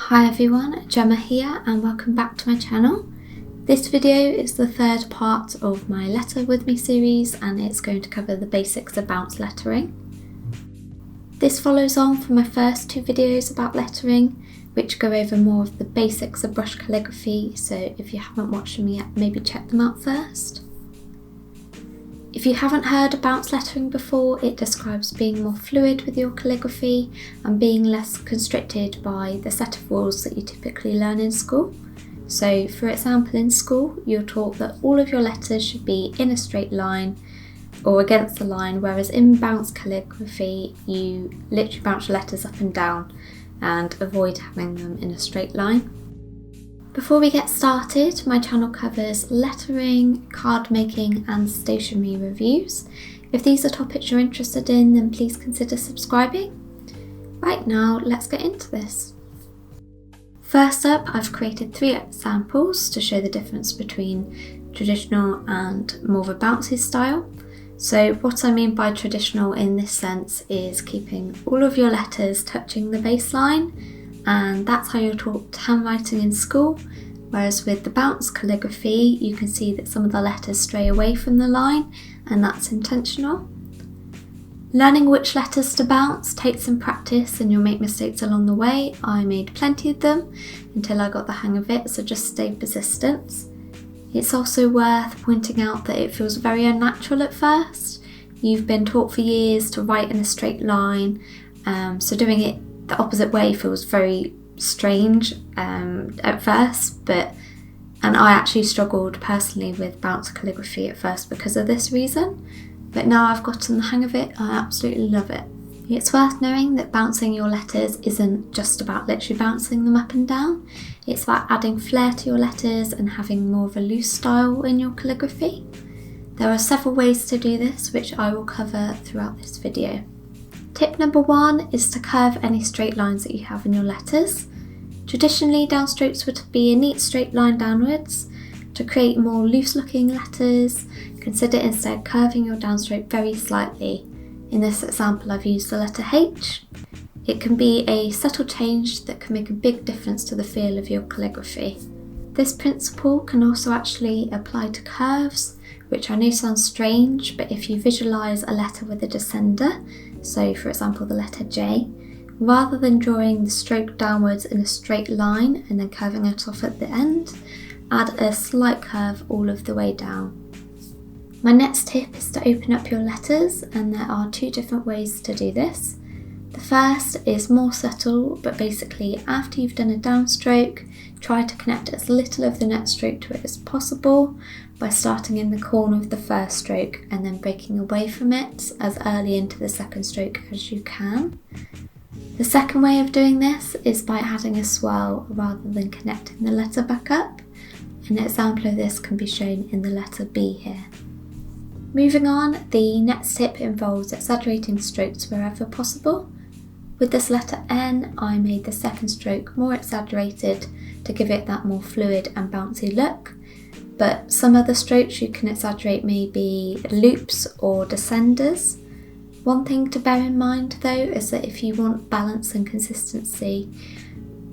Hi everyone, Gemma here and welcome back to my channel. This video is the third part of my Letter With Me series and it's going to cover the basics of bounce lettering. This follows on from my first two videos about lettering, which go over more of the basics of brush calligraphy, so if you haven't watched them yet, maybe check them out first. If you haven't heard of bounce lettering before, it describes being more fluid with your calligraphy and being less constricted by the set of rules that you typically learn in school. So for example, in school you're taught that all of your letters should be in a straight line or against the line, whereas in bounce calligraphy you literally bounce your letters up and down and avoid having them in a straight line. Before we get started, my channel covers lettering, card making and stationery reviews. If these are topics you're interested in, then please consider subscribing. Right now, let's get into this. First up, I've created 3 examples to show the difference between traditional and more of a bouncy style. So what I mean by traditional in this sense is keeping all of your letters touching the baseline, and that's how you're taught handwriting in school, whereas with the bounce calligraphy you can see that some of the letters stray away from the line, and that's intentional. Learning which letters to bounce takes some practice and you'll make mistakes along the way. I made plenty of them until I got the hang of it, so just stay persistent. It's also worth pointing out that it feels very unnatural at first. You've been taught for years to write in a straight line, so doing it the opposite way feels very strange at first, and I actually struggled personally with bounce calligraphy at first because of this reason, but now I've gotten the hang of it, I absolutely love it. It's worth knowing that bouncing your letters isn't just about literally bouncing them up and down, it's about adding flair to your letters and having more of a loose style in your calligraphy. There are several ways to do this, which I will cover throughout this video. Tip number 1 is to curve any straight lines that you have in your letters. Traditionally, downstrokes would be a neat straight line downwards. To create more loose looking letters, consider instead curving your downstroke very slightly. In this example, I've used the letter H. It can be a subtle change that can make a big difference to the feel of your calligraphy. This principle can also actually apply to curves, which I know sounds strange, but if you visualise a letter with a descender, so for example the letter J, rather than drawing the stroke downwards in a straight line and then curving it off at the end, add a slight curve all of the way down. My next tip is to open up your letters, and there are 2 different ways to do this. The first is more subtle, but basically after you've done a downstroke, try to connect as little of the next stroke to it as possible by starting in the corner of the first stroke and then breaking away from it as early into the second stroke as you can. The second way of doing this is by adding a swirl rather than connecting the letter back up. An example of this can be shown in the letter B here. Moving on, the next tip involves exaggerating strokes wherever possible. With this letter N, I made the second stroke more exaggerated to give it that more fluid and bouncy look, but some other strokes you can exaggerate maybe loops or descenders. One thing to bear in mind though is that if you want balance and consistency,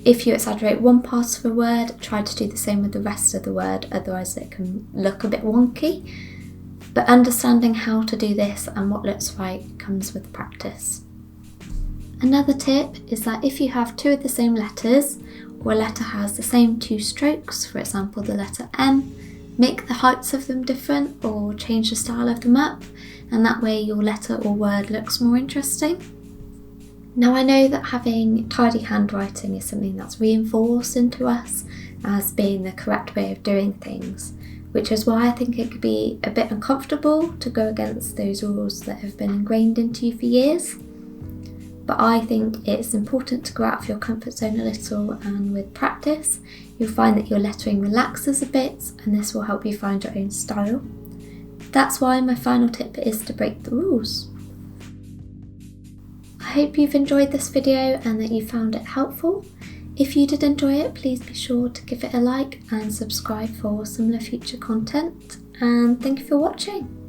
if you exaggerate one part of a word, try to do the same with the rest of the word, otherwise it can look a bit wonky. But understanding how to do this and what looks right comes with practice. Another tip is that if you have 2 of the same letters, or a letter has the same 2 strokes, for example the letter M, make the heights of them different or change the style of them up, and that way your letter or word looks more interesting. Now I know that having tidy handwriting is something that's reinforced into us as being the correct way of doing things, which is why I think it could be a bit uncomfortable to go against those rules that have been ingrained into you for years. But I think it's important to go out of your comfort zone a little, and with practice you'll find that your lettering relaxes a bit and this will help you find your own style. That's why my final tip is to break the rules. I hope you've enjoyed this video and that you found it helpful. If you did enjoy it, please be sure to give it a like and subscribe for similar future content, and thank you for watching.